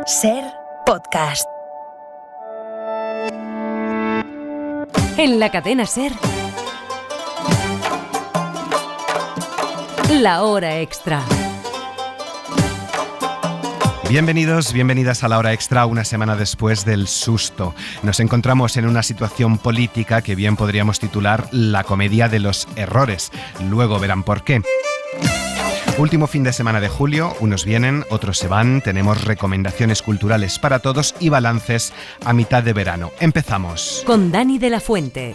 Ser Podcast. En la cadena Ser, La Hora Extra. Bienvenidos, bienvenidas a La Hora Extra, una semana después del susto. Nos encontramos en una situación política que bien podríamos titular La comedia de los errores. Luego verán por qué. Último fin de semana de julio, unos vienen, otros se van, tenemos recomendaciones culturales para todos y balances a mitad de verano. Empezamos. Con Dani de la Fuente.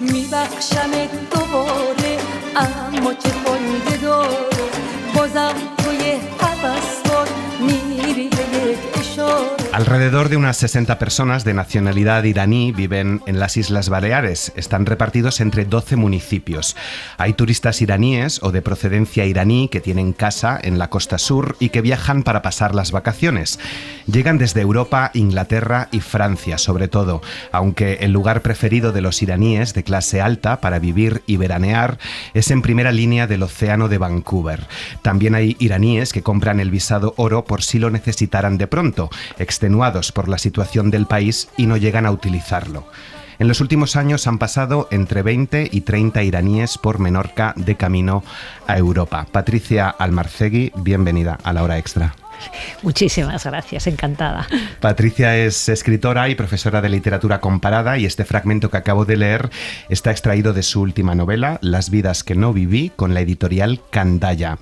Alrededor de unas 60 personas de nacionalidad iraní viven en las Islas Baleares. Están repartidos entre 12 municipios. Hay turistas iraníes o de procedencia iraní que tienen casa en la costa sur y que viajan para pasar las vacaciones. Llegan desde Europa, Inglaterra y Francia, sobre todo, aunque el lugar preferido de los iraníes de clase alta para vivir y veranear es en primera línea del océano de Vancouver. También hay iraníes que compran el visado oro por si lo necesitaran de pronto, extenuados por la situación del país y no llegan a utilizarlo. En los últimos años han pasado entre 20 y 30 iraníes por Menorca de camino a Europa. Patricia Almarcegui, bienvenida a La Hora Extra. Muchísimas gracias, encantada. Patricia es escritora y profesora de literatura comparada y este fragmento que acabo de leer está extraído de su última novela, Las vidas que no viví, con la editorial Candaya.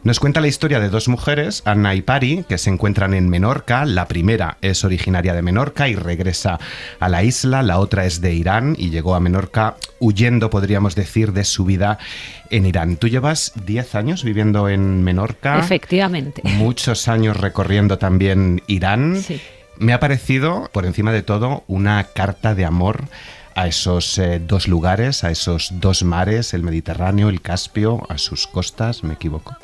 Nos cuenta la historia de dos mujeres, Anna y Pari, que se encuentran en Menorca. La primera es originaria de Menorca y regresa a la isla, la otra es de Irán y llegó a Menorca huyendo, podríamos decir, de su vida en Irán. Tú llevas 10 años viviendo en Menorca. Efectivamente. Muchos años recorriendo también Irán. Sí. Me ha parecido, por encima de todo, una carta de amor a esos dos lugares, a esos dos mares, el Mediterráneo, el Caspio, a sus costas. ¿Me equivoco?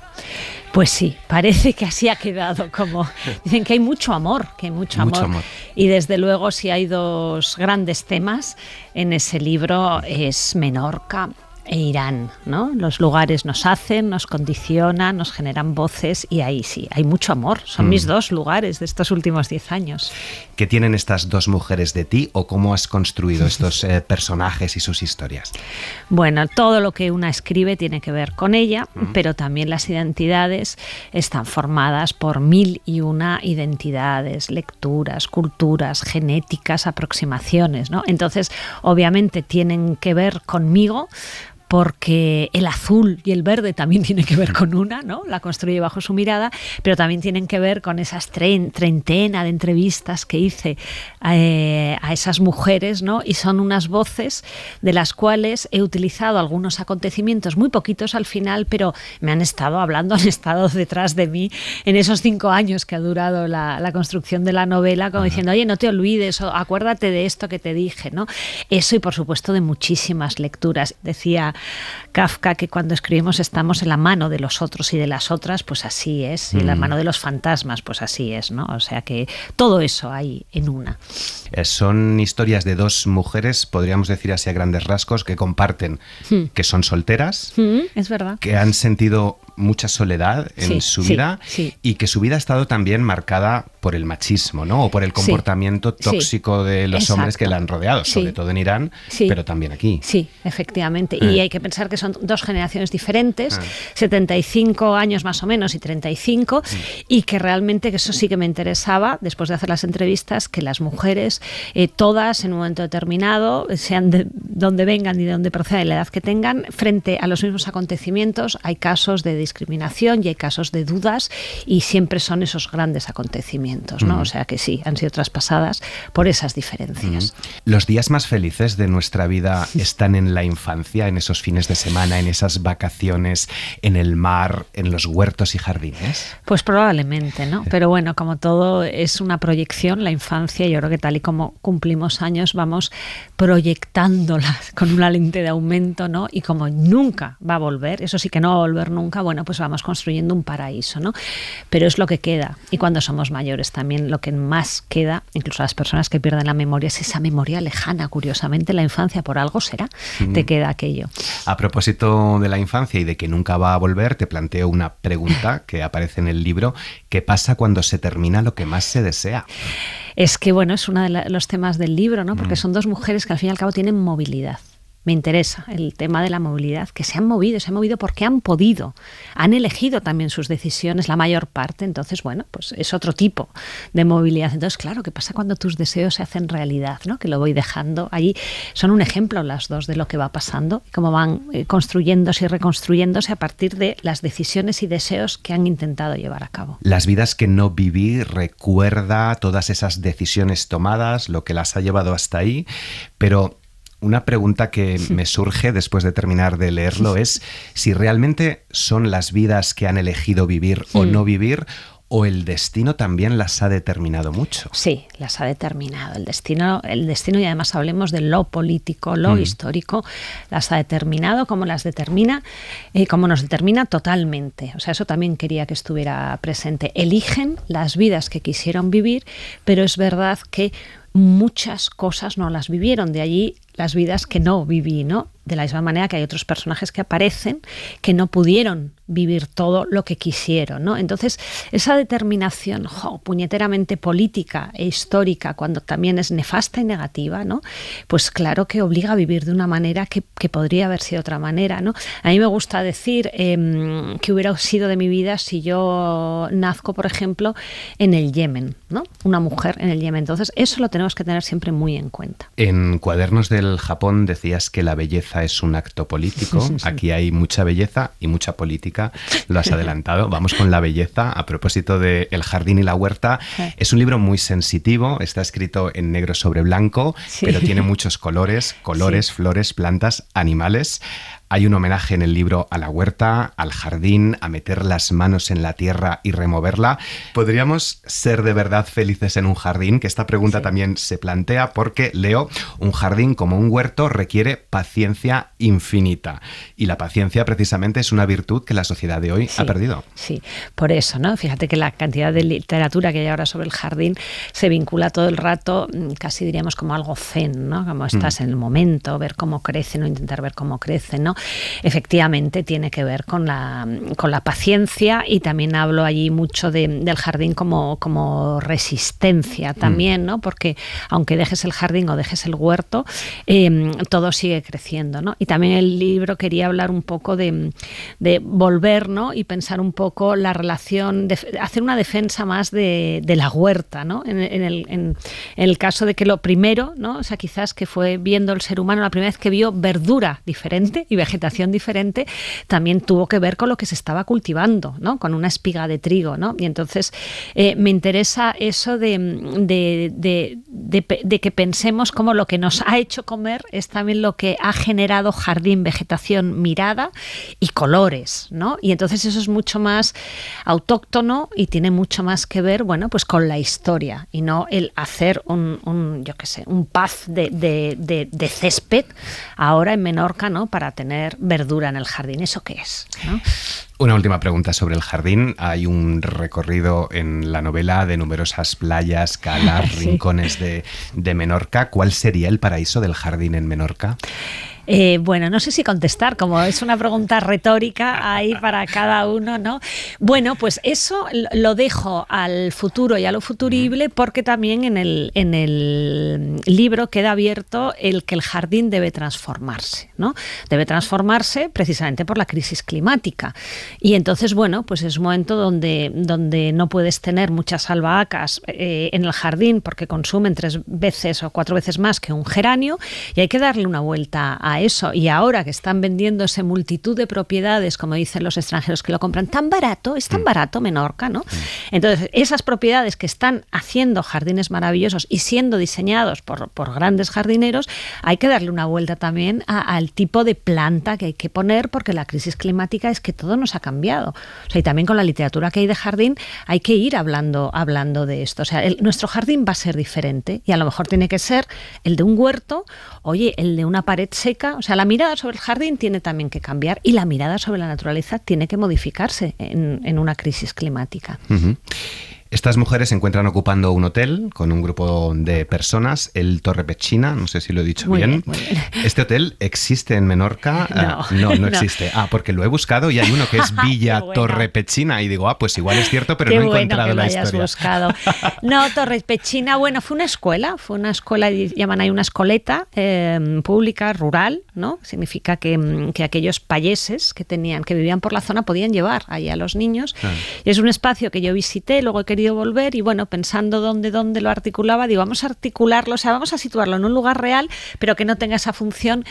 Pues sí, parece que así ha quedado, como dicen que hay mucho amor, Mucho amor. Y desde luego si hay dos grandes temas en ese libro es Menorca e Irán, ¿no? Los lugares nos hacen, nos condicionan, nos generan voces y ahí sí, hay mucho amor. Son mis dos lugares de estos últimos 10 años. ¿Qué tienen estas dos mujeres de ti o cómo has construido estos personajes y sus historias? Bueno, todo lo que una escribe tiene que ver con ella, pero también las identidades están formadas por 1001 identidades, lecturas, culturas, genéticas, aproximaciones, ¿no? Entonces, obviamente tienen que ver conmigo, porque el azul y el verde también tienen que ver con una, ¿no? La construye bajo su mirada, pero también tienen que ver con esas treintena de entrevistas que hice a esas mujeres, ¿no? Y son unas voces de las cuales he utilizado algunos acontecimientos, muy poquitos al final, pero me han estado hablando, han estado detrás de mí en esos 5 años que ha durado la construcción de la novela, como diciendo, oye, no te olvides, o acuérdate de esto que te dije, ¿no? Eso y por supuesto de muchísimas lecturas. Decía Kafka que cuando escribimos estamos en la mano de los otros y de las otras, pues así es, y en la mano de los fantasmas, pues así es, ¿no? O sea que todo eso hay en una. Son historias de dos mujeres, podríamos decir así a grandes rasgos, que comparten, que son solteras, es verdad, que han sentido mucha soledad en su vida y que su vida ha estado también marcada por el machismo, ¿no? O por el comportamiento tóxico de los hombres que la han rodeado, sobre todo en Irán, pero también aquí. Sí, efectivamente. Y hay que pensar que son dos generaciones diferentes, 75 años más o menos y 35, y que realmente, que eso sí que me interesaba, después de hacer las entrevistas, que las mujeres, todas en un momento determinado, sean de donde vengan y de donde procedan y la edad que tengan, frente a los mismos acontecimientos, hay casos de discriminación y hay casos de dudas y siempre son esos grandes acontecimientos, ¿no? O sea que sí, han sido traspasadas por esas diferencias. ¿Los días más felices de nuestra vida están en la infancia, en esos fines de semana, en esas vacaciones, en el mar, en los huertos y jardines? Pues probablemente, ¿no? Pero bueno, como todo es una proyección, la infancia, yo creo que tal y como cumplimos años vamos proyectándola con una lente de aumento, ¿no? Y como nunca va a volver, eso sí que no va a volver nunca, bueno, pues vamos construyendo un paraíso, ¿no? Pero es lo que queda. Y cuando somos mayores también lo que más queda, incluso a las personas que pierden la memoria, es esa memoria lejana, curiosamente, la infancia por algo será, te queda aquello. A propósito de la infancia y de que nunca va a volver, te planteo una pregunta que aparece en el libro. ¿Qué pasa cuando se termina lo que más se desea? Es que, bueno, es uno de los temas del libro, ¿no? Porque son dos mujeres que al fin y al cabo tienen movilidad. Me interesa el tema de la movilidad, que se han movido porque han podido, han elegido también sus decisiones, la mayor parte. Entonces, bueno, pues es otro tipo de movilidad. Entonces, claro, ¿qué pasa cuando tus deseos se hacen realidad, ¿no? Que lo voy dejando allí. Son un ejemplo las dos de lo que va pasando, cómo van construyéndose y reconstruyéndose a partir de las decisiones y deseos que han intentado llevar a cabo. Las vidas que no viví, recuerda todas esas decisiones tomadas, lo que las ha llevado hasta ahí, pero una pregunta que me surge después de terminar de leerlo es si realmente son las vidas que han elegido vivir o no vivir, o el destino también las ha determinado mucho. Sí, las ha determinado. El destino, y además hablemos de lo político, lo histórico, las ha determinado, como las determina, como nos determina totalmente. O sea, eso también quería que estuviera presente. Eligen las vidas que quisieron vivir, pero es verdad que muchas cosas no las vivieron, de allí las vidas que no viví, ¿no? De la misma manera que hay otros personajes que aparecen que no pudieron vivir todo lo que quisieron, ¿no? Entonces, esa determinación puñeteramente política e histórica, cuando también es nefasta y negativa, ¿no? Pues claro que obliga a vivir de una manera que podría haber sido otra manera, ¿no? A mí me gusta decir que hubiera sido de mi vida si yo nazco, por ejemplo, en el Yemen, ¿no? Una mujer en el Yemen. Entonces, eso lo tenemos que tener siempre muy en cuenta. En Cuadernos del Japón decías que la belleza es un acto político. Sí. Aquí hay mucha belleza y mucha política. Lo has adelantado. Vamos con la belleza. A propósito de El jardín y la huerta, es un libro muy sensitivo. Está escrito en negro sobre blanco, pero tiene muchos colores, flores, plantas, animales. Hay un homenaje en el libro a la huerta, al jardín, a meter las manos en la tierra y removerla. ¿Podríamos ser de verdad felices en un jardín? Que esta pregunta también se plantea porque, leo, un jardín como un huerto requiere paciencia infinita. Y la paciencia precisamente es una virtud que la sociedad de hoy ha perdido. Sí, por eso, ¿no? Fíjate que la cantidad de literatura que hay ahora sobre el jardín se vincula todo el rato, casi diríamos como algo zen, ¿no? Como estás en el momento, ver cómo crecen o intentar ver cómo crecen, ¿no? Efectivamente tiene que ver con la paciencia, y también hablo allí mucho del jardín como resistencia también, ¿no? Porque aunque dejes el jardín o dejes el huerto, todo sigue creciendo, ¿no? Y también el libro quería hablar un poco de volver, ¿no? Y pensar un poco la relación, hacer una defensa más de la huerta, ¿no? En el caso de que lo primero, ¿no? O sea, quizás que fue viendo el ser humano la primera vez que vio verdura diferente y vegetación diferente, también tuvo que ver con lo que se estaba cultivando, ¿no? Con una espiga de trigo, ¿no? Y entonces me interesa eso de que pensemos cómo lo que nos ha hecho comer es también lo que ha generado jardín, vegetación, mirada y colores, ¿no? Y entonces eso es mucho más autóctono y tiene mucho más que ver, bueno, pues con la historia, y no el hacer un paz de césped ahora en Menorca, ¿no? Para tener verdura en el jardín. ¿Eso qué es? ¿No? Una última pregunta sobre el jardín. Hay un recorrido en la novela de numerosas playas, calas, rincones de Menorca. ¿Cuál sería el paraíso del jardín en Menorca? Bueno, no sé si contestar, como es una pregunta retórica ahí para cada uno, ¿no? Bueno, pues eso lo dejo al futuro y a lo futurible, porque también en el libro queda abierto el que el jardín debe transformarse, ¿no? Debe transformarse precisamente por la crisis climática. Y entonces, bueno, pues es un momento donde no puedes tener muchas albahacas en el jardín porque consumen 3 veces o 4 veces más que un geranio, y hay que darle una vuelta a eso. Y ahora que están vendiéndose multitud de propiedades, como dicen los extranjeros que lo compran, tan barato, es tan barato Menorca, ¿no? Entonces, esas propiedades que están haciendo jardines maravillosos y siendo diseñados por grandes jardineros, hay que darle una vuelta también al tipo de planta que hay que poner, porque la crisis climática es que todo nos ha cambiado. O sea, y también con la literatura que hay de jardín hay que ir hablando de esto. O sea, nuestro jardín va a ser diferente, y a lo mejor tiene que ser el de un huerto, oye, el de una pared seca. O sea, la mirada sobre el jardín tiene también que cambiar, y la mirada sobre la naturaleza tiene que modificarse en una crisis climática. Uh-huh. Estas mujeres se encuentran ocupando un hotel con un grupo de personas, el Torre Petxina, no sé si lo he dicho bien. Muy bien. ¿Este hotel existe en Menorca? No existe. Porque lo he buscado y hay uno que es Villa Torre Petxina y digo, pues igual es cierto, pero no he encontrado la historia. Buscado. No, Torre Petxina, fue una escuela, llaman ahí una escoleta pública, rural, ¿no? Significa que aquellos payeses que vivían por la zona podían llevar allí a los niños. Y es un espacio que yo visité, luego he querido volver y pensando dónde lo articulaba, digo, vamos a articularlo, vamos a situarlo en un lugar real, pero que no tenga esa función,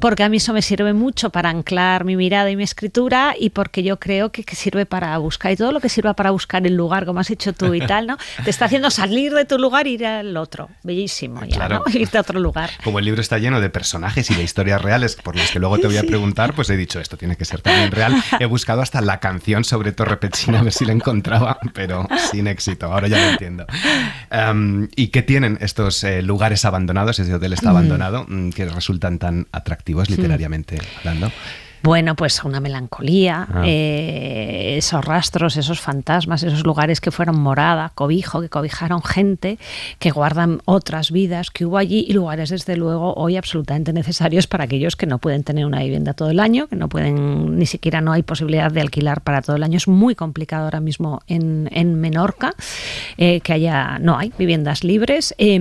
porque a mí eso me sirve mucho para anclar mi mirada y mi escritura y porque yo creo que sirve para buscar, y todo lo que sirva para buscar el lugar, como has hecho tú y tal, ¿no? Te está haciendo salir de tu lugar e ir al otro. Bellísimo, ya, claro. ¿No? Irte a otro lugar. Como el libro está lleno de personajes y de historias reales por las que luego te voy a preguntar, pues he dicho, esto tiene que ser también real. He buscado hasta la canción sobre Torre Petxina a ver si la encontraba, pero sin éxito, ahora ya lo entiendo. ¿Y qué tienen estos lugares abandonados, ese hotel está abandonado, que resultan tan atractivos literariamente hablando? Pues una melancolía, esos rastros, esos fantasmas, esos lugares que fueron morada, cobijo, que cobijaron gente, que guardan otras vidas que hubo allí y lugares, desde luego, hoy absolutamente necesarios para aquellos que no pueden tener una vivienda todo el año, que no pueden, ni siquiera no hay posibilidad de alquilar para todo el año. Es muy complicado ahora mismo en Menorca que no hay viviendas libres y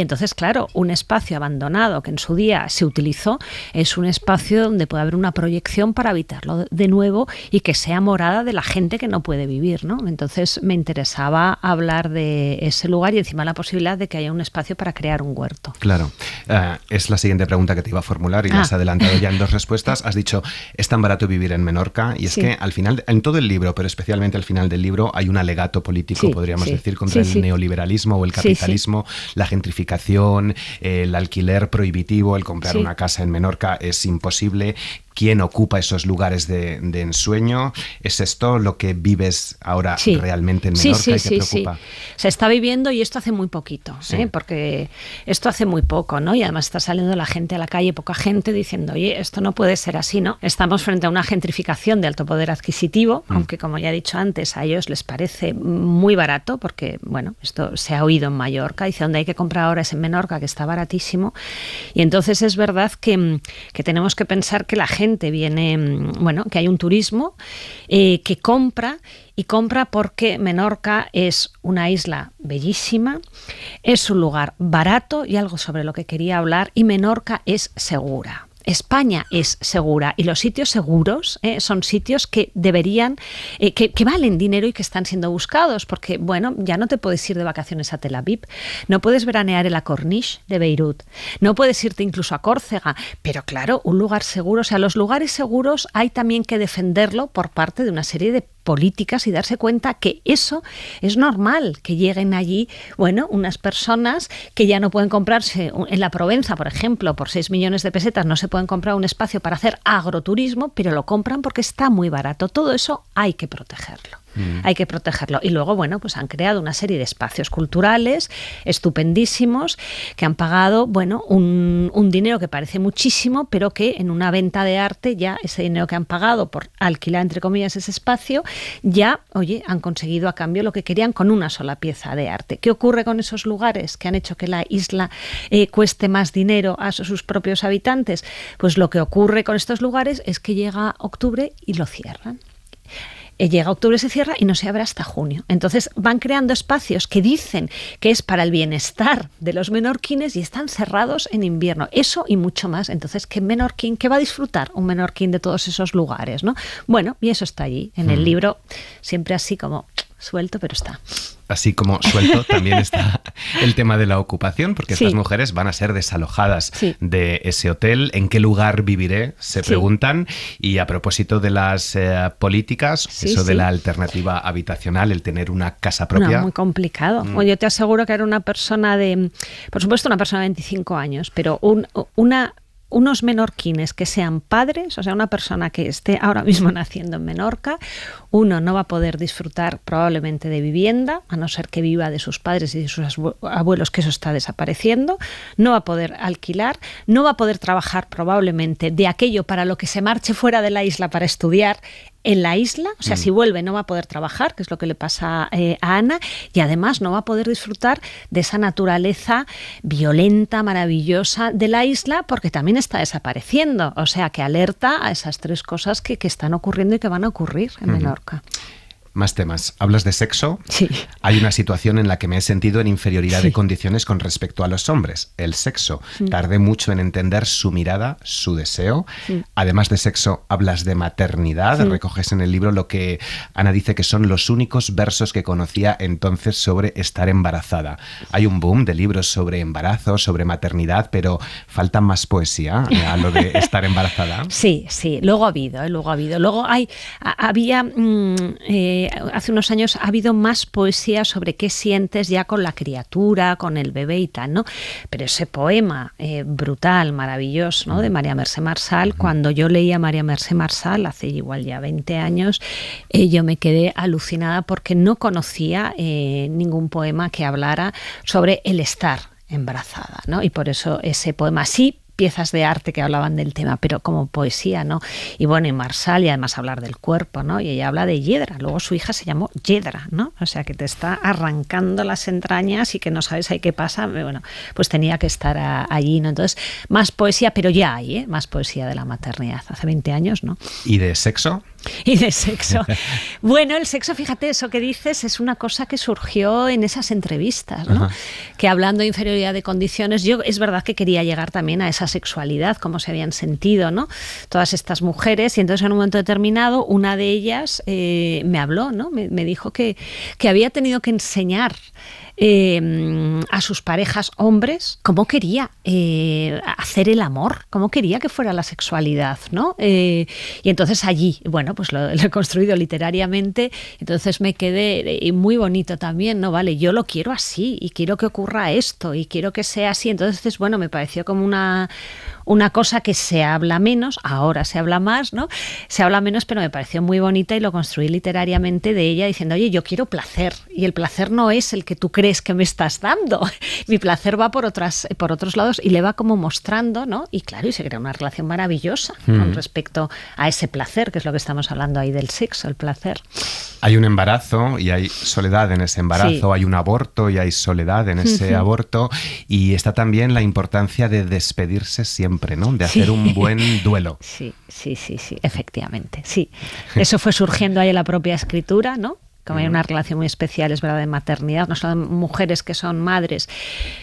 entonces, claro, un espacio abandonado que en su día se utilizó es un espacio donde puede haber una proyección para habitarlo de nuevo y que sea morada de la gente que no puede vivir, ¿no? Entonces me interesaba hablar de ese lugar y encima la posibilidad de que haya un espacio para crear un huerto. Claro. Es la siguiente pregunta que te iba a formular y la has adelantado ya en 2 respuestas. Has dicho, es tan barato vivir en Menorca y es que al final, en todo el libro, pero especialmente al final del libro, hay un alegato político, podríamos decir, contra el neoliberalismo o el capitalismo, la gentrificación, el alquiler prohibitivo, el comprar una casa en Menorca es imposible. ¿Quién ocupa esos lugares de ensueño? ¿Es esto lo que vives ahora realmente en Menorca y te preocupa? Se está viviendo y esto hace muy poquito, porque esto hace muy poco, ¿no? Y además está saliendo la gente a la calle, poca gente, diciendo, oye, esto no puede ser así, ¿no? Estamos frente a una gentrificación de alto poder adquisitivo, aunque como ya he dicho antes, a ellos les parece muy barato, porque, esto se ha oído en Mallorca, dice, donde hay que comprar ahora es en Menorca, que está baratísimo. Y entonces es verdad que tenemos que pensar que la gente viene, que hay un turismo que compra porque Menorca es una isla bellísima, es un lugar barato y algo sobre lo que quería hablar, y Menorca es segura. España es segura y los sitios seguros son sitios que deberían, que valen dinero y que están siendo buscados, porque ya no te puedes ir de vacaciones a Tel Aviv, no puedes veranear en la Corniche de Beirut, no puedes irte incluso a Córcega, pero claro, un lugar seguro, los lugares seguros hay también que defenderlo por parte de una serie de políticas y darse cuenta que eso es normal, que lleguen allí, unas personas que ya no pueden comprarse, en la Provenza, por ejemplo, por 6 millones de pesetas no se pueden comprar un espacio para hacer agroturismo, pero lo compran porque está muy barato. Todo eso hay que protegerlo. Hay que protegerlo. Y luego, han creado una serie de espacios culturales estupendísimos que han pagado, un dinero que parece muchísimo, pero que en una venta de arte ya ese dinero que han pagado por alquilar, entre comillas, ese espacio, ya, han conseguido a cambio lo que querían con una sola pieza de arte. ¿Qué ocurre con esos lugares que han hecho que la isla cueste más dinero a sus propios habitantes? Pues lo que ocurre con estos lugares es que llega octubre y lo cierran. Llega octubre, se cierra y no se abre hasta junio. Entonces van creando espacios que dicen que es para el bienestar de los menorquines y están cerrados en invierno. Eso y mucho más. Entonces, ¿qué va a disfrutar un menorquín de todos esos lugares, ¿no? Y eso está allí. En el libro, siempre así como suelto, pero está. Así como suelto, también está el tema de la ocupación, porque estas mujeres van a ser desalojadas de ese hotel. ¿En qué lugar viviré? Se preguntan. Y a propósito de las políticas, de la alternativa habitacional, el tener una casa propia. Muy complicado. Yo te aseguro que era una persona por supuesto, una persona de 25 años, pero unos menorquines que sean padres, una persona que esté ahora mismo naciendo en Menorca, uno no va a poder disfrutar probablemente de vivienda, a no ser que viva de sus padres y de sus abuelos, que eso está desapareciendo, no va a poder alquilar, no va a poder trabajar probablemente de aquello para lo que se marche fuera de la isla para estudiar. en la isla, o sea, si vuelve no va a poder trabajar, que es lo que le pasa a Ana, y además no va a poder disfrutar de esa naturaleza violenta, maravillosa de la isla, porque también está desapareciendo. O sea, que alerta a esas tres cosas que están ocurriendo y que van a ocurrir en Menorca. Más temas. ¿Hablas de sexo? Sí. Hay una situación en la que me he sentido en inferioridad de condiciones con respecto a los hombres, el sexo. Tardé mucho en entender su mirada, su deseo. Además de sexo, hablas de maternidad. Recoges en el libro lo que Ana dice que son los únicos versos que conocía entonces sobre estar embarazada. Hay un boom de libros sobre embarazo, sobre maternidad, pero falta más poesía a lo de estar embarazada. Sí, luego ha habido. Luego había... hace unos años ha habido más poesía sobre qué sientes ya con la criatura, con el bebé y tal, ¿no? Pero ese poema brutal, maravilloso, ¿no? De María Mercè Marçal, cuando yo leía a María Mercè Marçal, hace igual ya 20 años, yo me quedé alucinada porque no conocía ningún poema que hablara sobre el estar embarazada, ¿no? Y por eso ese poema sí, piezas de arte que hablaban del tema, pero como poesía, ¿no? Y bueno, y Marçal, y además hablar del cuerpo, ¿no? Y ella habla de Lledra, luego su hija se llamó Lledra, ¿no? O sea, que te está arrancando las entrañas y que no sabes ahí qué pasa. Bueno, pues tenía que estar allí, ¿no? Entonces, más poesía, pero ya hay, más poesía de la maternidad. Hace 20 años, ¿no? ¿Y de sexo? Y de sexo. Bueno, el sexo, fíjate, eso que dices es una cosa que surgió en esas entrevistas, ¿no? Que hablando de inferioridad de condiciones, yo es verdad que quería llegar también a esa sexualidad, cómo se habían sentido, ¿no? Todas estas mujeres, y entonces en un momento determinado una de ellas me habló, ¿no? Me dijo que había tenido que enseñar a sus parejas hombres cómo quería hacer el amor, cómo quería que fuera la sexualidad, ¿no? Y entonces allí, bueno, pues lo he construido literariamente, entonces me quedé, y muy bonito también, ¿no? Vale, yo lo quiero así y quiero que ocurra esto y quiero que sea así. Entonces, bueno, me pareció como una cosa que se habla menos, ahora se habla más, ¿no? Se habla menos, pero me pareció muy bonita y lo construí literariamente de ella diciendo, oye, yo quiero placer y el placer no es el que tú crees que me estás dando. Mi placer va por otros lados y le va como mostrando, ¿no? Y claro, y se crea una relación maravillosa con respecto a ese placer, que es lo que estamos hablando ahí del sexo, el placer. Hay un embarazo y hay soledad en ese embarazo, sí. Hay un aborto y hay soledad en ese aborto, y está también la importancia de despedirse siempre, ¿no? De hacer un buen duelo. Sí, efectivamente, sí. Eso fue surgiendo ahí en la propia escritura, ¿no? Como hay una relación muy especial, es verdad, de maternidad, no solo de mujeres que son madres,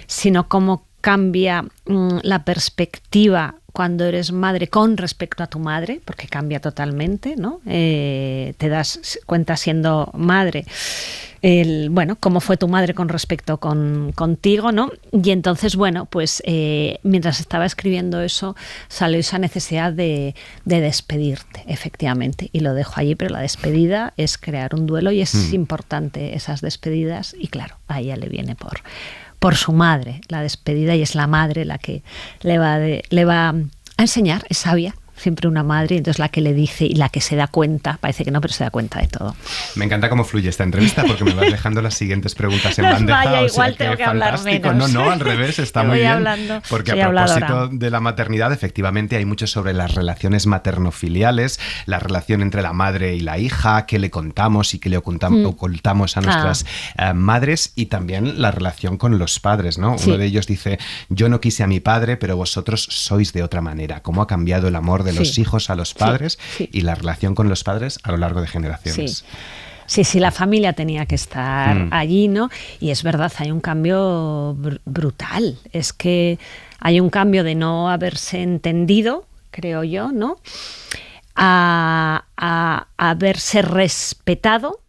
sino cómo cambia la perspectiva cuando eres madre con respecto a tu madre, porque cambia totalmente, ¿no? Te das cuenta siendo madre, bueno, cómo fue tu madre con respecto contigo, ¿no? Y entonces, bueno, pues mientras estaba escribiendo eso, salió esa necesidad de despedirte, efectivamente, y lo dejo allí, pero la despedida es crear un duelo y es importante esas despedidas, y claro, a ella le viene por su madre la despedida, y es la madre la que le va a enseñar, es sabia, siempre una madre, entonces la que le dice y la que se da cuenta, parece que no, pero se da cuenta de todo. Me encanta cómo fluye esta entrevista porque me vas dejando las siguientes preguntas en bandeja. Vaya, o sea, igual tengo que hablar menos. No, al revés, está muy bien. Hablando, porque a propósito de la maternidad, efectivamente hay mucho sobre las relaciones materno-filiales, la relación entre la madre y la hija, qué le contamos y qué le ocultamos a nuestras madres, y también la relación con los padres, ¿no? Sí. Uno de ellos dice, yo no quise a mi padre, pero vosotros sois de otra manera. ¿Cómo ha cambiado el amor de los hijos a los padres y la relación con los padres a lo largo de generaciones? Sí, la familia tenía que estar allí, ¿no? Y es verdad, hay un cambio brutal. Es que hay un cambio de no haberse entendido, creo yo, ¿no? A haberse respetado,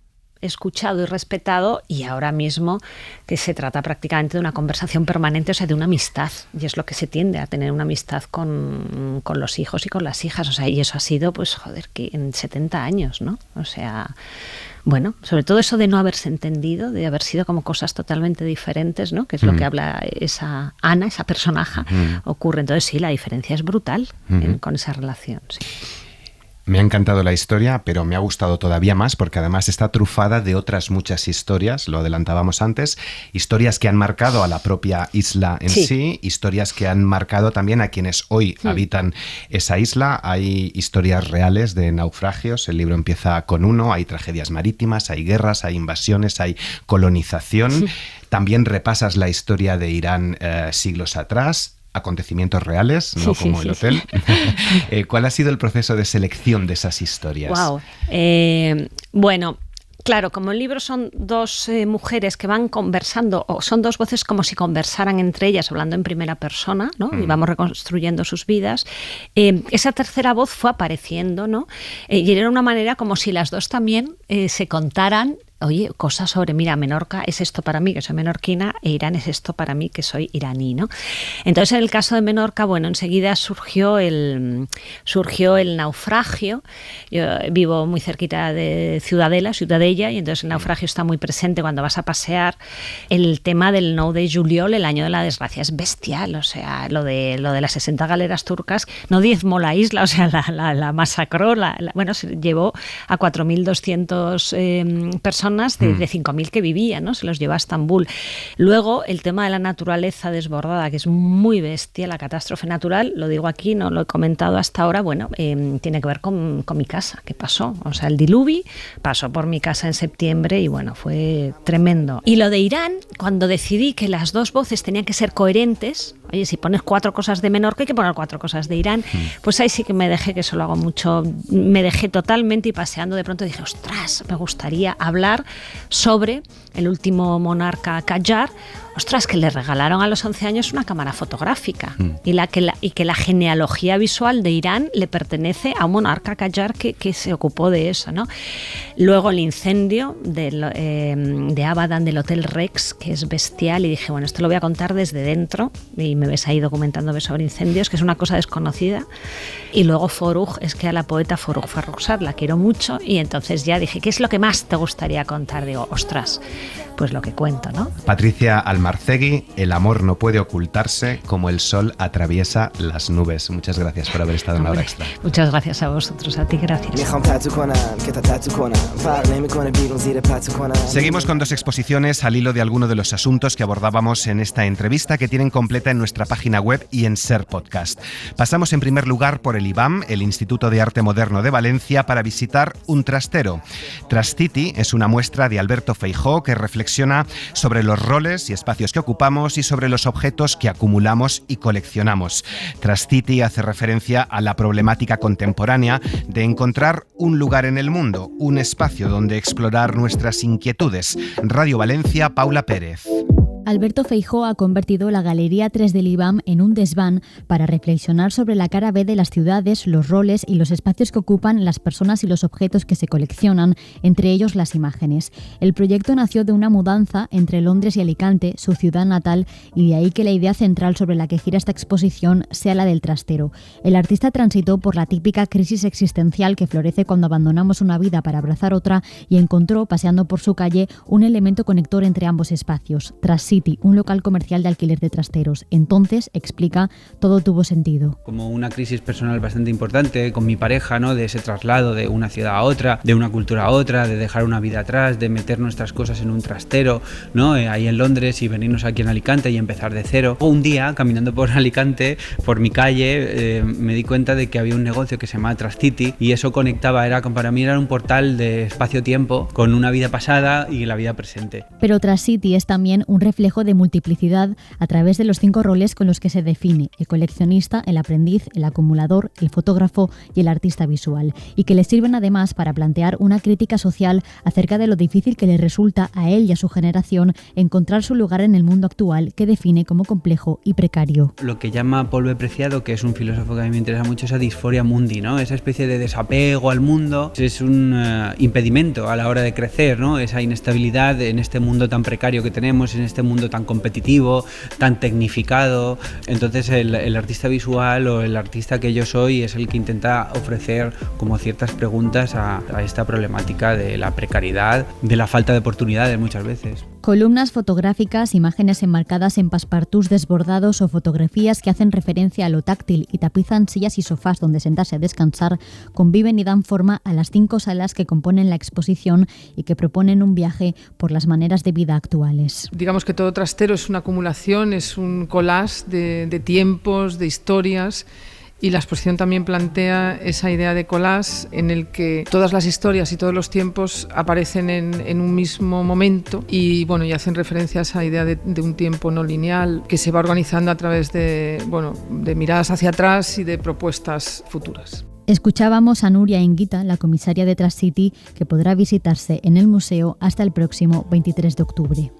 escuchado y respetado, y ahora mismo que se trata prácticamente de una conversación permanente, o sea, de una amistad, y es lo que se tiende a tener, una amistad con los hijos y con las hijas, o sea, y eso ha sido, pues, que en 70 años, ¿no? O sea, bueno, sobre todo eso de no haberse entendido, de haber sido como cosas totalmente diferentes, ¿no? Que es lo que habla esa Ana, esa personaje, ocurre. Entonces sí, la diferencia es brutal con esa relación, sí. Me ha encantado la historia, pero me ha gustado todavía más porque además está trufada de otras muchas historias, lo adelantábamos antes, historias que han marcado a la propia isla en sí, historias que han marcado también a quienes hoy habitan esa isla. Hay historias reales de naufragios, el libro empieza con uno, hay tragedias marítimas, hay guerras, hay invasiones, hay colonización. También repasas la historia de Irán siglos atrás, acontecimientos reales, no como el hotel. ¿Cuál ha sido el proceso de selección de esas historias? Wow. Bueno, claro, como el libro son dos mujeres que van conversando, o son dos voces como si conversaran entre ellas, hablando en primera persona, ¿no? Y vamos reconstruyendo sus vidas. Esa tercera voz fue apareciendo, ¿no? Y era una manera como si las dos también se contaran. Oye, cosas sobre, mira, Menorca es esto para mí, que soy menorquina, e Irán es esto para mí, que soy iraní, ¿no? Entonces, en el caso de Menorca, bueno, enseguida surgió el naufragio. Yo vivo muy cerquita de Ciudadella, y entonces el naufragio está muy presente cuando vas a pasear. El tema del 9 de juliol, el año de la desgracia, es bestial. O sea, lo de las 60 galeras turcas no diezmó la isla, o sea, la masacró. Bueno, se llevó a 4.200 personas de 5.000 que vivían, ¿no? Se los llevó a Estambul. Luego, el tema de la naturaleza desbordada, que es muy bestia, la catástrofe natural, lo digo aquí, no lo he comentado hasta ahora, bueno, tiene que ver con mi casa, ¿qué pasó? O sea, el diluvi pasó por mi casa en septiembre y bueno, fue tremendo. Y lo de Irán, cuando decidí que las dos voces tenían que ser coherentes, oye, si pones 4 cosas de Menorca hay que poner 4 cosas de Irán, pues ahí sí que me dejé, que eso lo hago mucho, me dejé totalmente, y paseando de pronto dije, ostras, me gustaría hablar sobre el último monarca Qajar. Ostras, que le regalaron a los 11 años una cámara fotográfica y que la genealogía visual de Irán le pertenece a un monarca Qajar que se ocupó de eso, ¿no? Luego el incendio de Abadan, del Hotel Rex, que es bestial, y dije, bueno, esto lo voy a contar desde dentro, y me ves ahí documentándome sobre incendios, que es una cosa desconocida. Y luego Forugh, es que a la poeta Forugh Farrokhzad la quiero mucho, y entonces ya dije, ¿qué es lo que más te gustaría contar? Digo, ostras, pues lo que cuento, ¿no? Patricia Almarcegui, el amor no puede ocultarse como el sol atraviesa las nubes. Muchas gracias por haber estado en La Hora Extra. Muchas gracias a vosotros, a ti gracias. Seguimos con 2 exposiciones al hilo de alguno de los asuntos que abordábamos en esta entrevista, que tienen completa en nuestra página web y en Ser Podcast. Pasamos en primer lugar por el IBAM, el Instituto de Arte Moderno de Valencia, para visitar un trastero. Trastiti es una muestra de Alberto Feijóo que reflexiona sobre los roles y espacios que ocupamos y sobre los objetos que acumulamos y coleccionamos. Trastiti hace referencia a la problemática contemporánea de encontrar un lugar en el mundo, un espacio donde explorar nuestras inquietudes. Radio Valencia, Paula Pérez. Alberto Feijóo ha convertido la Galería 3 del IBAM en un desván para reflexionar sobre la cara B de las ciudades, los roles y los espacios que ocupan las personas y los objetos que se coleccionan, entre ellos las imágenes. El proyecto nació de una mudanza entre Londres y Alicante, su ciudad natal, y de ahí que la idea central sobre la que gira esta exposición sea la del trastero. El artista transitó por la típica crisis existencial que florece cuando abandonamos una vida para abrazar otra, y encontró, paseando por su calle, un elemento conector entre ambos espacios. City, un local comercial de alquiler de trasteros. Entonces, explica, todo tuvo sentido. Como una crisis personal bastante importante con mi pareja, ¿no? De ese traslado de una ciudad a otra, de una cultura a otra, de dejar una vida atrás, de meter nuestras cosas en un trastero, ¿no? Ahí en Londres, y venirnos aquí en Alicante y empezar de cero. Un día, caminando por Alicante, por mi calle, me di cuenta de que había un negocio que se llamaba Trastiti, y eso conectaba, para mí era un portal de espacio-tiempo con una vida pasada y la vida presente. Pero Trastiti es también un reflejo de multiplicidad a través de los 5 roles con los que se define: el coleccionista, el aprendiz, el acumulador, el fotógrafo y el artista visual, y que le sirven además para plantear una crítica social acerca de lo difícil que le resulta a él y a su generación encontrar su lugar en el mundo actual, que define como complejo y precario. Lo que llama Paul B. Preciado, que es un filósofo que a mí me interesa mucho, esa disforia mundi, ¿no? Esa especie de desapego al mundo es un impedimento a la hora de crecer, ¿no? Esa inestabilidad en este mundo tan precario que tenemos, en este mundo tan competitivo, tan tecnificado. Entonces el artista visual, o el artista que yo soy, es el que intenta ofrecer como ciertas preguntas a esta problemática de la precariedad, de la falta de oportunidades muchas veces. Columnas fotográficas, imágenes enmarcadas en passepartús desbordados o fotografías que hacen referencia a lo táctil y tapizan sillas y sofás donde sentarse a descansar, conviven y dan forma a las 5 salas que componen la exposición y que proponen un viaje por las maneras de vida actuales. Digamos que todo trastero es una acumulación, es un collage de tiempos, de historias. Y la exposición también plantea esa idea de collage en el que todas las historias y todos los tiempos aparecen en un mismo momento y hacen referencia a esa idea de un tiempo no lineal que se va organizando a través de miradas hacia atrás y de propuestas futuras. Escuchábamos a Nuria Enguita, la comisaria de Trascity, que podrá visitarse en el museo hasta el próximo 23 de octubre.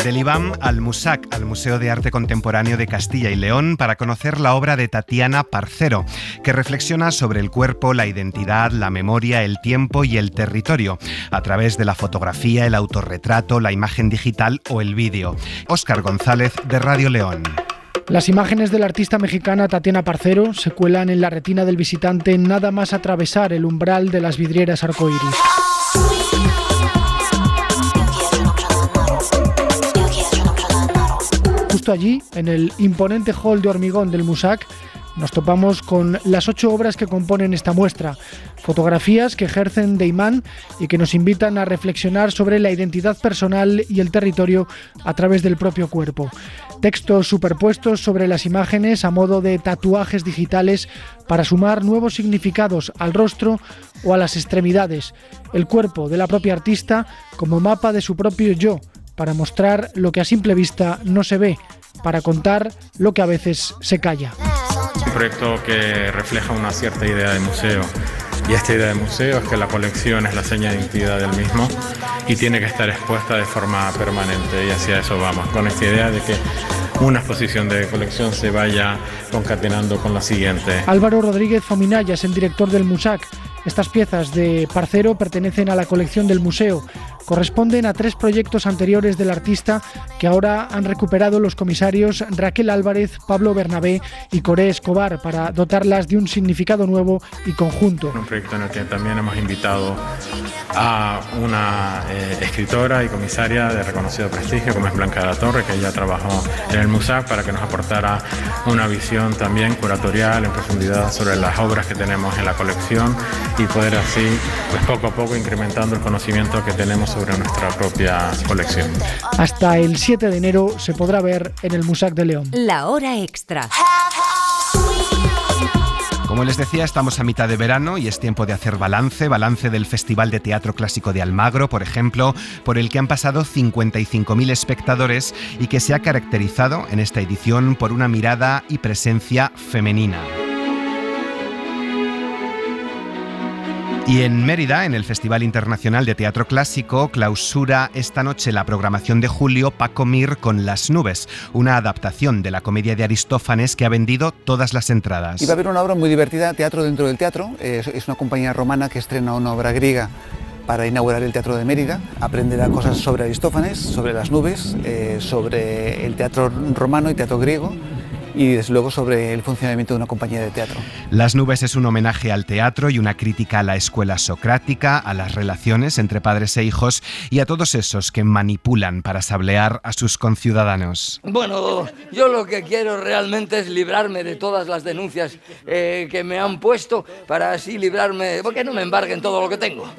Del IBAM al MUSAC, al Museo de Arte Contemporáneo de Castilla y León, para conocer la obra de Tatiana Parcero, que reflexiona sobre el cuerpo, la identidad, la memoria, el tiempo y el territorio, a través de la fotografía, el autorretrato, la imagen digital o el vídeo. Óscar González, de Radio León. Las imágenes de la artista mexicana Tatiana Parcero se cuelan en la retina del visitante nada más atravesar el umbral de las vidrieras arcoíris. Justo allí, en el imponente hall de hormigón del MUSAC, nos topamos con las 8 obras que componen esta muestra, fotografías que ejercen de imán y que nos invitan a reflexionar sobre la identidad personal y el territorio a través del propio cuerpo. Textos superpuestos sobre las imágenes a modo de tatuajes digitales para sumar nuevos significados al rostro o a las extremidades, el cuerpo de la propia artista como mapa de su propio yo, para mostrar lo que a simple vista no se ve, para contar lo que a veces se calla. Un proyecto que refleja una cierta idea de museo, y esta idea de museo es que la colección es la seña de identidad del mismo y tiene que estar expuesta de forma permanente, y hacia eso vamos, con esta idea de que una exposición de colección se vaya concatenando con la siguiente. Álvaro Rodríguez Fominaya es el director del MUSAC. Estas piezas de Parcero pertenecen a la colección del museo. Corresponden a 3 proyectos anteriores del artista que ahora han recuperado los comisarios Raquel Álvarez, Pablo Bernabé y Coré Escobar para dotarlas de un significado nuevo y conjunto. Un proyecto en el que también hemos invitado a una escritora y comisaria de reconocido prestigio como es Blanca de la Torre, que ella trabajó en el MUSAC para que nos aportara una visión también curatorial en profundidad sobre las obras que tenemos en la colección y poder así, poco a poco, incrementando el conocimiento que tenemos sobre nuestra propia colección. Hasta el 7 de enero se podrá ver en el MUSAC de León. La hora extra. Como les decía, estamos a mitad de verano y es tiempo de hacer balance del Festival de Teatro Clásico de Almagro, por ejemplo, por el que han pasado 55.000 espectadores y que se ha caracterizado en esta edición por una mirada y presencia femenina. Y en Mérida, en el Festival Internacional de Teatro Clásico, clausura esta noche la programación de julio Paco Mir con Las Nubes, una adaptación de la comedia de Aristófanes que ha vendido todas las entradas. Y va a haber una obra muy divertida, Teatro dentro del teatro. Es una compañía romana que estrena una obra griega para inaugurar el Teatro de Mérida. Aprenderá cosas sobre Aristófanes, sobre las nubes, sobre el teatro romano y teatro griego, y desde luego sobre el funcionamiento de una compañía de teatro. Las Nubes es un homenaje al teatro y una crítica a la escuela socrática, a las relaciones entre padres e hijos y a todos esos que manipulan para sablear a sus conciudadanos. Bueno, yo lo que quiero realmente es librarme de todas las denuncias que me han puesto para así librarme, porque no me embarguen todo lo que tengo.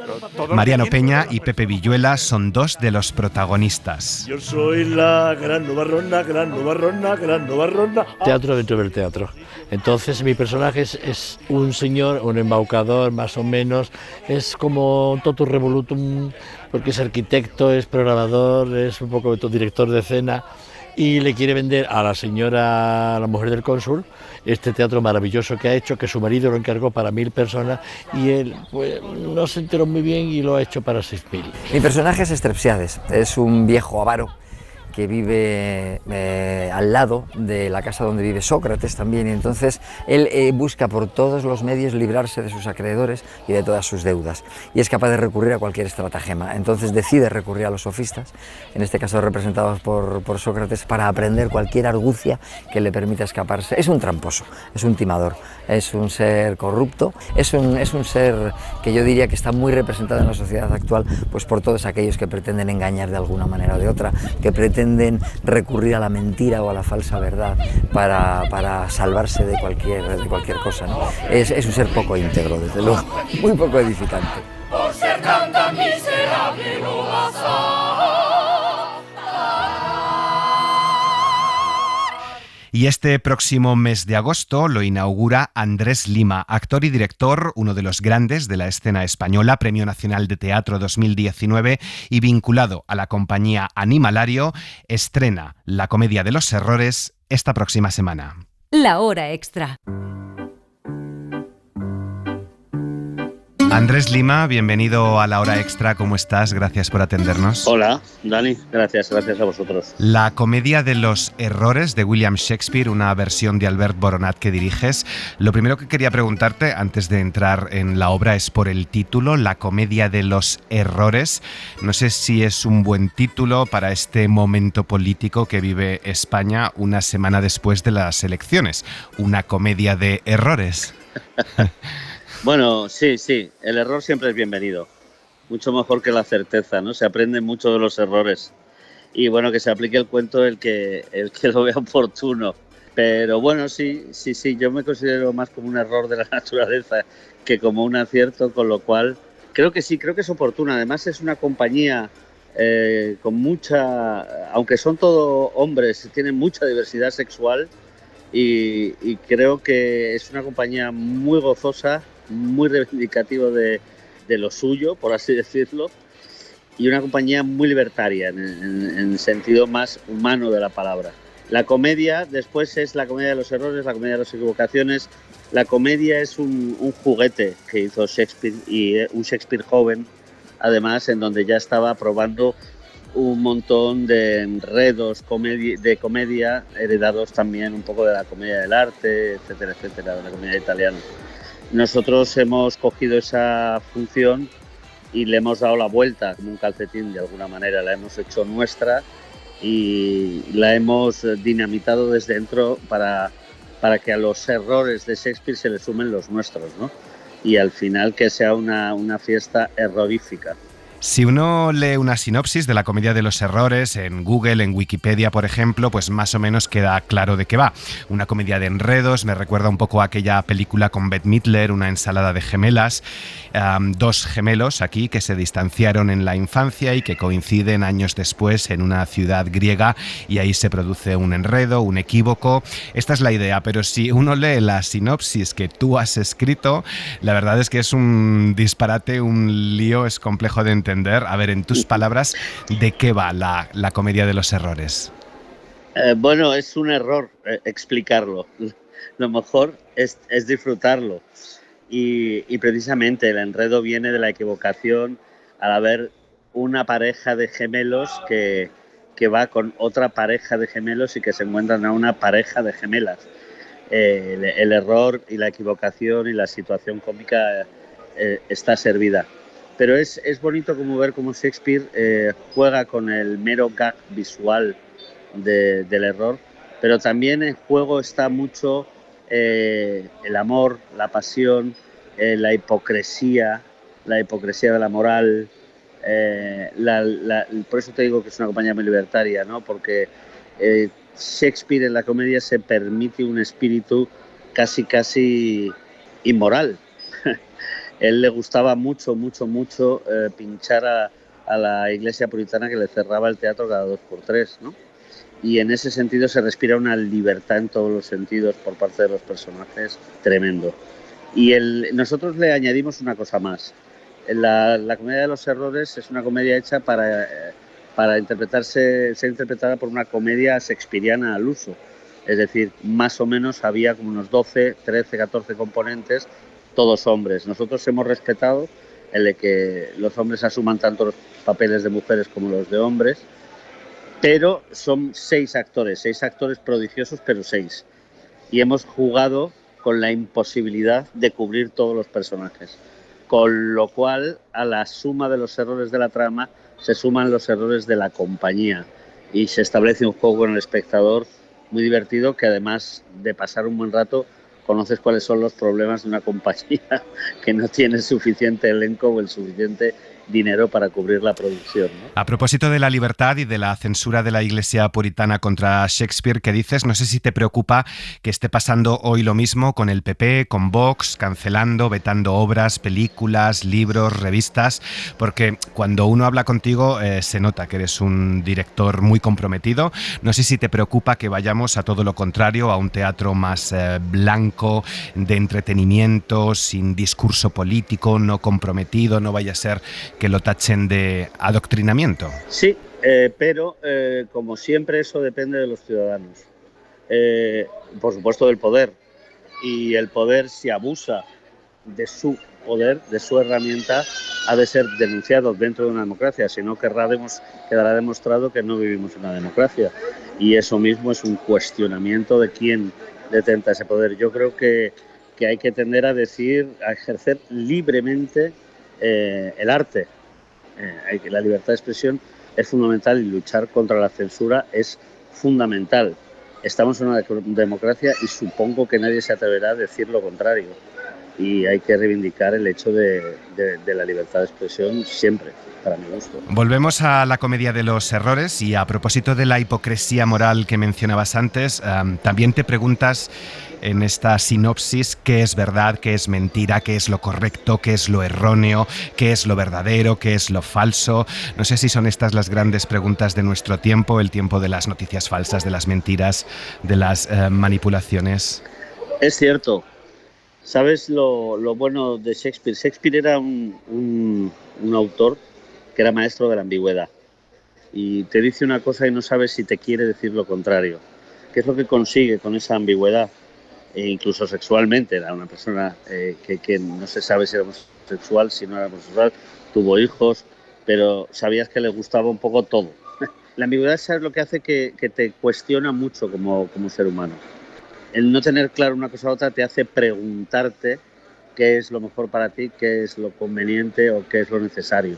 Mariano Peña y Pepe Villuela son 2 de los protagonistas. Yo soy la gran nubarrona, gran nubarrona, gran nubarrona. Teatro dentro del teatro. Entonces mi personaje es un señor, un embaucador más o menos, es como un totus revolutum, porque es arquitecto, es programador, es un poco director de escena y le quiere vender a la señora, a la mujer del cónsul, este teatro maravilloso que ha hecho, que su marido lo encargó para 1000 personas y él pues no se enteró muy bien y lo ha hecho para 6000. Mi personaje es Strepsiades, es un viejo avaro que vive al lado de la casa donde vive Sócrates también, y entonces él busca por todos los medios librarse de sus acreedores y de todas sus deudas, y es capaz de recurrir a cualquier estratagema. Entonces decide recurrir a los sofistas, en este caso representados por Sócrates, para aprender cualquier argucia que le permita escaparse. Es un tramposo, es un timador, es un ser corrupto, es un ser que yo diría que está muy representado en la sociedad actual, pues por todos aquellos que pretenden engañar de alguna manera o de otra, que pretenden recurrir a la mentira o a la falsa verdad para salvarse de cualquier cosa, ¿no? Es un ser poco íntegro, desde luego, muy poco edificante. Por ser tan miserable no vas Y este próximo mes de agosto lo inaugura Andrés Lima, actor y director, uno de los grandes de la escena española, Premio Nacional de Teatro 2019 y vinculado a la compañía Animalario, estrena La Comedia de los Errores esta próxima semana. La Hora Extra. Andrés Lima, bienvenido a La Hora Extra. ¿Cómo estás? Gracias por atendernos. Hola, Dani. Gracias a vosotros. La Comedia de los Errores de William Shakespeare, una versión de Albert Boronat que diriges. Lo primero que quería preguntarte antes de entrar en la obra es por el título, La Comedia de los Errores. No sé si es un buen título para este momento político que vive España una semana después de las elecciones. Una comedia de errores. Bueno, sí, el error siempre es bienvenido, mucho mejor que la certeza, ¿no? Se aprende mucho de los errores y bueno, que se aplique el cuento el que lo vea oportuno, pero bueno, sí, yo me considero más como un error de la naturaleza que como un acierto, con lo cual creo que es oportuna. Además es una compañía con mucha, aunque son todos hombres, tienen mucha diversidad sexual y creo que es una compañía muy gozosa, muy reivindicativo de lo suyo, por así decirlo, y una compañía muy libertaria en el sentido más humano de la palabra. La comedia después es la comedia de los errores, la comedia de las equivocaciones. La comedia es un juguete que hizo Shakespeare, y un Shakespeare joven, además, en donde ya estaba probando un montón de enredos de comedia heredados también un poco de la comedia del arte, etcétera, de la comedia italiana. Nosotros hemos cogido esa función y le hemos dado la vuelta como un calcetín, de alguna manera la hemos hecho nuestra y la hemos dinamitado desde dentro para que a los errores de Shakespeare se le sumen los nuestros, ¿no? Y al final que sea una fiesta errorífica. Si uno lee una sinopsis de La Comedia de los Errores en Google, en Wikipedia, por ejemplo, pues más o menos queda claro de qué va. Una comedia de enredos, me recuerda un poco a aquella película con Bette Midler, Una ensalada de gemelas. Dos gemelos aquí que se distanciaron en la infancia y que coinciden años después en una ciudad griega y ahí se produce un enredo, un equívoco. Esta es la idea, pero si uno lee la sinopsis que tú has escrito, la verdad es que es un disparate, un lío, es complejo de entender. A ver, en tus palabras, ¿de qué va la Comedia de los Errores? Bueno, es un error explicarlo. Lo mejor es disfrutarlo. Y precisamente el enredo viene de la equivocación al haber una pareja de gemelos que va con otra pareja de gemelos y que se encuentran a una pareja de gemelas. El error y la equivocación y la situación cómica está servida. Pero es bonito como ver cómo Shakespeare juega con el mero gag visual del error, pero también en juego está mucho el amor, la pasión, la hipocresía de la moral. Por eso te digo que es una compañía muy libertaria, ¿no? Porque Shakespeare en la comedia se permite un espíritu casi inmoral. Él le gustaba mucho pinchar a la iglesia puritana que le cerraba el teatro cada 2x3, ¿no? Y en ese sentido se respira una libertad en todos los sentidos por parte de los personajes tremendo. Y nosotros le añadimos una cosa más. La Comedia de los Errores es una comedia hecha para ser interpretada por una comedia shakespeariana al uso. Es decir, más o menos había como unos 12, 13, 14 componentes, todos hombres. Nosotros hemos respetado el de que los hombres asuman tanto los papeles de mujeres como los de hombres pero son 6 actores prodigiosos, pero 6. Y hemos jugado con la imposibilidad de cubrir todos los personajes. Con lo cual, a la suma de los errores de la trama se suman los errores de la compañía y se establece un juego con el espectador muy divertido, que además de pasar un buen rato, conoces cuáles son los problemas de una compañía que no tiene suficiente elenco o el suficiente dinero para cubrir la producción, ¿no? A propósito de la libertad y de la censura de la Iglesia puritana contra Shakespeare que dices, no sé si te preocupa que esté pasando hoy lo mismo con el PP, con Vox, cancelando, vetando obras, películas, libros, revistas, porque cuando uno habla contigo se nota que eres un director muy comprometido. No sé si te preocupa que vayamos a todo lo contrario, a un teatro más blanco, de entretenimiento, sin discurso político, no comprometido, no vaya a ser que lo tachen de adoctrinamiento. Sí, pero como siempre eso depende de los ciudadanos. Por supuesto del poder. Y el poder, si abusa de su poder, de su herramienta, ha de ser denunciado dentro de una democracia, si no quedará demostrado que no vivimos en una democracia. Y eso mismo es un cuestionamiento de quién detenta ese poder. Yo creo que hay que tender a ejercer libremente el arte. La libertad de expresión es fundamental y luchar contra la censura es fundamental. Estamos en una democracia y supongo que nadie se atreverá a decir lo contrario. Y hay que reivindicar el hecho de la libertad de expresión siempre, para mi gusto. Volvemos a la comedia de los errores y a propósito de la hipocresía moral que mencionabas antes, también te preguntas en esta sinopsis qué es verdad, qué es mentira, qué es lo correcto, qué es lo erróneo, qué es lo verdadero, qué es lo falso. No sé si son estas las grandes preguntas de nuestro tiempo, el tiempo de las noticias falsas, de las mentiras, de las manipulaciones. Es cierto. ¿Sabes lo bueno de Shakespeare? Shakespeare era un autor que era maestro de la ambigüedad. Y te dice una cosa y no sabes si te quiere decir lo contrario. ¿Qué es lo que consigue con esa ambigüedad? Incluso sexualmente, era una persona que no se sabe si era homosexual, si no era homosexual, tuvo hijos, pero sabías que le gustaba un poco todo. La ambigüedad, ¿sabes lo que hace? Que te cuestiona mucho como ser humano. El no tener claro una cosa u otra te hace preguntarte qué es lo mejor para ti, qué es lo conveniente o qué es lo necesario.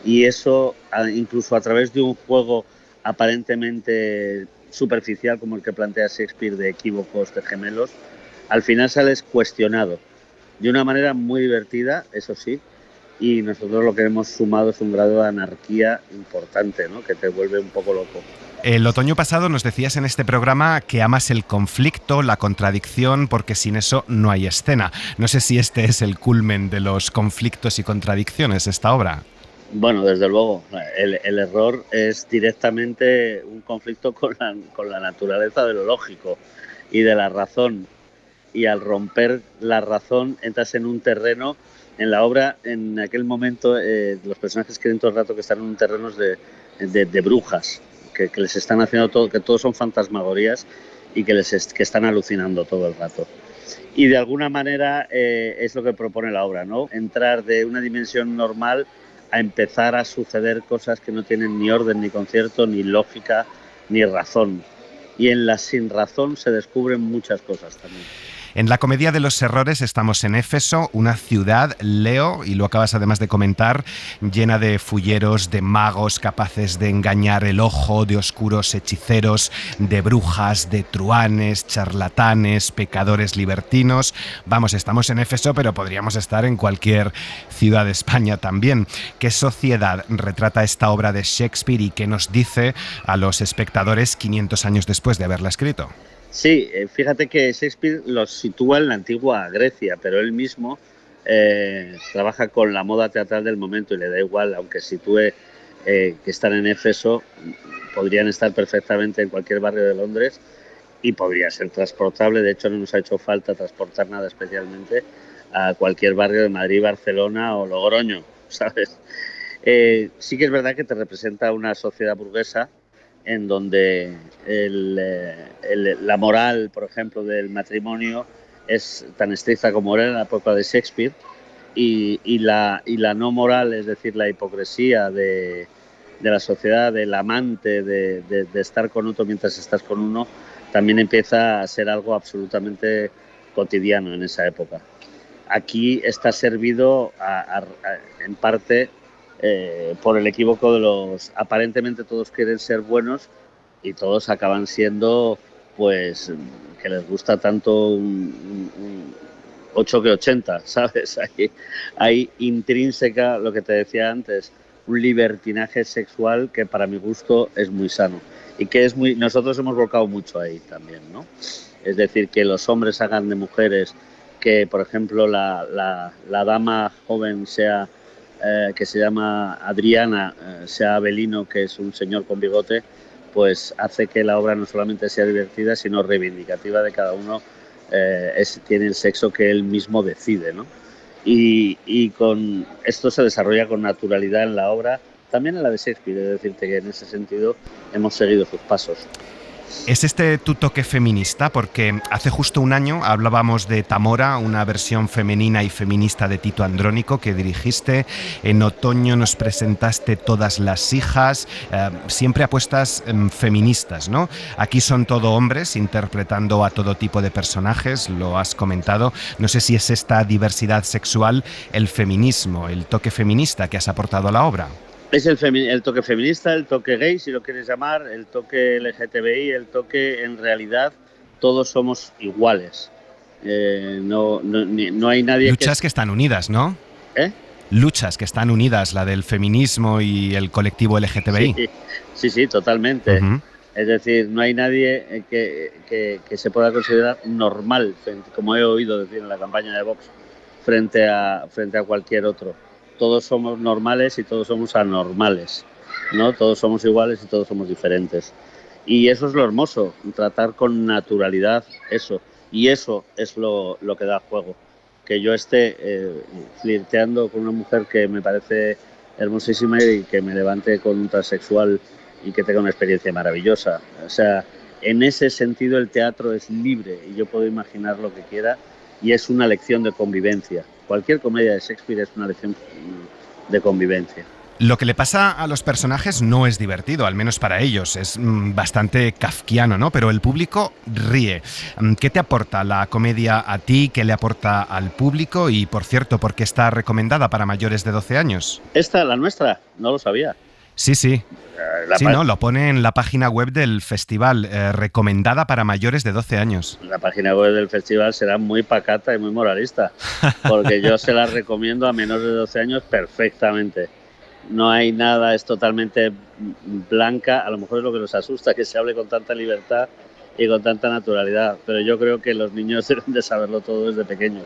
Y eso, incluso a través de un juego aparentemente superficial como el que plantea Shakespeare de equívocos de gemelos, al final sales cuestionado de una manera muy divertida, eso sí, y nosotros lo que hemos sumado es un grado de anarquía importante, ¿no? Que te vuelve un poco loco. El otoño pasado nos decías en este programa que amas el conflicto, la contradicción, porque sin eso no hay escena. No sé si este es el culmen de los conflictos y contradicciones, esta obra. Bueno, desde luego, el error es directamente un conflicto con la naturaleza de lo lógico y de la razón. Y al romper la razón entras en un terreno, en la obra, en aquel momento, los personajes creen todo el rato que están en un terreno de brujas, que les están haciendo todo, que todos son fantasmagorías y que están alucinando todo el rato. Y de alguna manera es lo que propone la obra, ¿no? Entrar de una dimensión normal a empezar a suceder cosas que no tienen ni orden, ni concierto, ni lógica, ni razón. Y en la sin razón se descubren muchas cosas también. En la comedia de los errores estamos en Éfeso, una ciudad, Leo, y lo acabas además de comentar, llena de fulleros, de magos capaces de engañar el ojo, de oscuros hechiceros, de brujas, de truhanes, charlatanes, pecadores libertinos. Vamos, estamos en Éfeso, pero podríamos estar en cualquier ciudad de España también. ¿Qué sociedad retrata esta obra de Shakespeare y qué nos dice a los espectadores 500 años después de haberla escrito? Sí, fíjate que Shakespeare los sitúa en la antigua Grecia, pero él mismo trabaja con la moda teatral del momento y le da igual, aunque sitúe que están en Éfeso, podrían estar perfectamente en cualquier barrio de Londres y podría ser transportable. De hecho, no nos ha hecho falta transportar nada especialmente a cualquier barrio de Madrid, Barcelona o Logroño, ¿sabes? Sí que es verdad que te representa una sociedad burguesa en donde la moral, por ejemplo, del matrimonio es tan estricta como era en la época de Shakespeare y la no moral, es decir, la hipocresía de la sociedad, del amante, de estar con otro mientras estás con uno, también empieza a ser algo absolutamente cotidiano en esa época. Aquí está servido en parte por el equívoco de los... Aparentemente todos quieren ser buenos y todos acaban siendo, pues, que les gusta tanto un 8 que 80, ¿sabes? Hay intrínseca, lo que te decía antes, un libertinaje sexual que para mi gusto es muy sano y que es muy... Nosotros hemos volcado mucho ahí también, ¿no? Es decir, que los hombres hagan de mujeres, que por ejemplo la dama joven sea, que se llama Adriana, sea Avelino, que es un señor con bigote, pues hace que la obra no solamente sea divertida, sino reivindicativa de cada uno, tiene el sexo que él mismo decide, ¿no? Y con esto se desarrolla con naturalidad en la obra, también en la de Shakespeare, es decirte que en ese sentido hemos seguido sus pasos. ¿Es este tu toque feminista? Porque hace justo un año hablábamos de Tamora, una versión femenina y feminista de Tito Andrónico que dirigiste. En otoño nos presentaste Todas las hijas, siempre apuestas feministas, ¿no? Aquí son todo hombres interpretando a todo tipo de personajes, lo has comentado. No sé si es esta diversidad sexual, el feminismo, el toque feminista que has aportado a la obra. Es el toque feminista, el toque gay, si lo quieres llamar, el toque LGTBI, el toque, en realidad, todos somos iguales. No hay nadie Luchas que están unidas, ¿no? Luchas que están unidas, la del feminismo y el colectivo LGTBI. Sí, totalmente. Uh-huh. Es decir, no hay nadie que se pueda considerar normal, como he oído decir en la campaña de Vox, frente a cualquier otro. Todos somos normales y todos somos anormales, ¿no? Todos somos iguales y todos somos diferentes. Y eso es lo hermoso, tratar con naturalidad eso. Y eso es lo que da juego. Que yo esté flirteando con una mujer que me parece hermosísima y que me levante con un transexual y que tenga una experiencia maravillosa. O sea, en ese sentido el teatro es libre y yo puedo imaginar lo que quiera y es una lección de convivencia. Cualquier comedia de Shakespeare es una lección de convivencia. Lo que le pasa a los personajes no es divertido, al menos para ellos. Es bastante kafkiano, ¿no? Pero el público ríe. ¿Qué te aporta la comedia a ti? ¿Qué le aporta al público? Y, por cierto, ¿por qué está recomendada para mayores de 12 años? ¿Esta, la nuestra? No lo sabía. Sí. Sí, no, lo pone en la página web del festival, recomendada para mayores de 12 años. La página web del festival será muy pacata y muy moralista, porque yo se la recomiendo a menores de 12 años perfectamente. No hay nada, es totalmente blanca, a lo mejor es lo que nos asusta, que se hable con tanta libertad y con tanta naturalidad, pero yo creo que los niños deben de saberlo todo desde pequeños.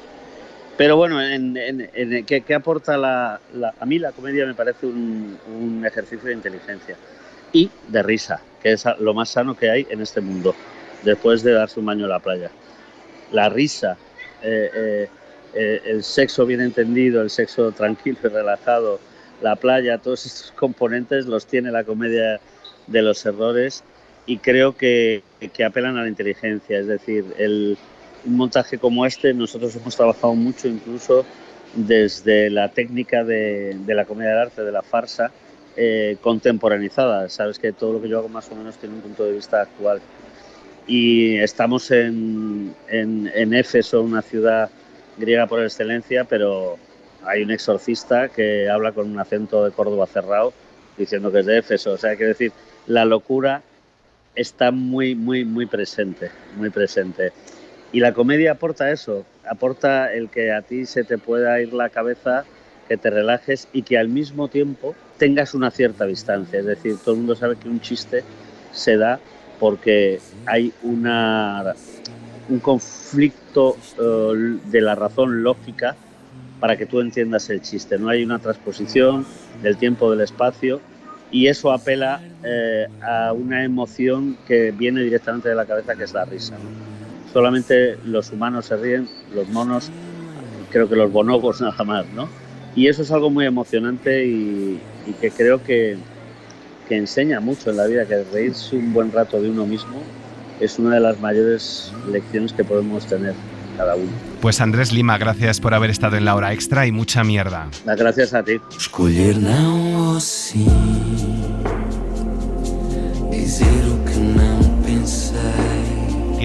Pero bueno, ¿qué aporta a mí la comedia? Me parece un ejercicio de inteligencia y de risa, que es lo más sano que hay en este mundo, después de darse un baño en la playa. La risa, el sexo bien entendido, el sexo tranquilo y relajado, la playa, todos estos componentes los tiene la comedia de los errores y creo que apelan a la inteligencia, es decir, un montaje como este, nosotros hemos trabajado mucho incluso desde la técnica de la comedia del arte, de la farsa, contemporaneizada. Sabes que todo lo que yo hago más o menos tiene un punto de vista actual. Y estamos en Éfeso, una ciudad griega por excelencia, pero hay un exorcista que habla con un acento de Córdoba cerrado diciendo que es de Éfeso. O sea, quiero decir, la locura está muy, muy, muy presente, muy presente. Y la comedia aporta eso, aporta el que a ti se te pueda ir la cabeza, que te relajes y que al mismo tiempo tengas una cierta distancia. Es decir, todo el mundo sabe que un chiste se da porque hay un conflicto de la razón lógica para que tú entiendas el chiste. No hay una transposición del tiempo, del espacio, y eso apela a una emoción que viene directamente de la cabeza, que es la risa, ¿no? Solamente los humanos se ríen, los monos, creo que los bonobos nada más, ¿no? Y eso es algo muy emocionante y que creo que enseña mucho en la vida, que reírse un buen rato de uno mismo es una de las mayores lecciones que podemos tener cada uno. Pues Andrés Lima, gracias por haber estado en La Hora Extra y mucha mierda. Gracias a ti. Escolher não ou sim.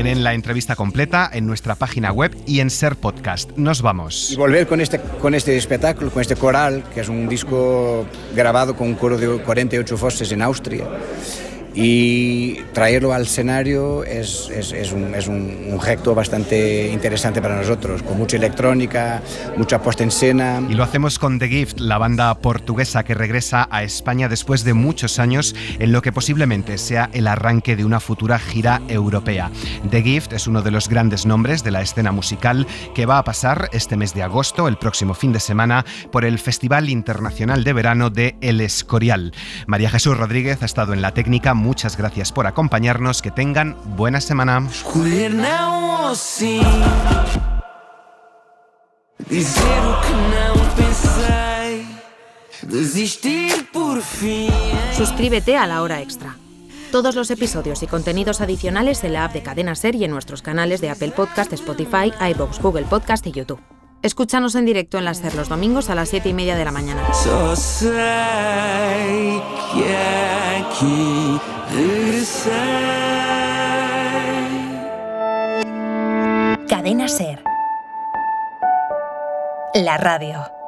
Tienen la entrevista completa en nuestra página web y en Ser Podcast. Nos vamos. Y volver con este espectáculo, con este coral, que es un disco grabado con un coro de 48 voces en Austria, y traerlo al escenario es un gesto bastante interesante para nosotros, con mucha electrónica, mucha puesta en escena. Y lo hacemos con The Gift, la banda portuguesa que regresa a España después de muchos años en lo que posiblemente sea el arranque de una futura gira europea. The Gift es uno de los grandes nombres de la escena musical que va a pasar este mes de agosto, el próximo fin de semana, por el Festival Internacional de Verano de El Escorial. María Jesús Rodríguez ha estado en la técnica. Muchas gracias por acompañarnos. Que tengan buena semana. Suscríbete a La Hora Extra. Todos los episodios y contenidos adicionales en la app de Cadena Ser y en nuestros canales de Apple Podcast, Spotify, iVoox, Google Podcast y YouTube. Escúchanos en directo en la Ser los domingos a las 7:30 de la mañana. Cadena Ser. La radio.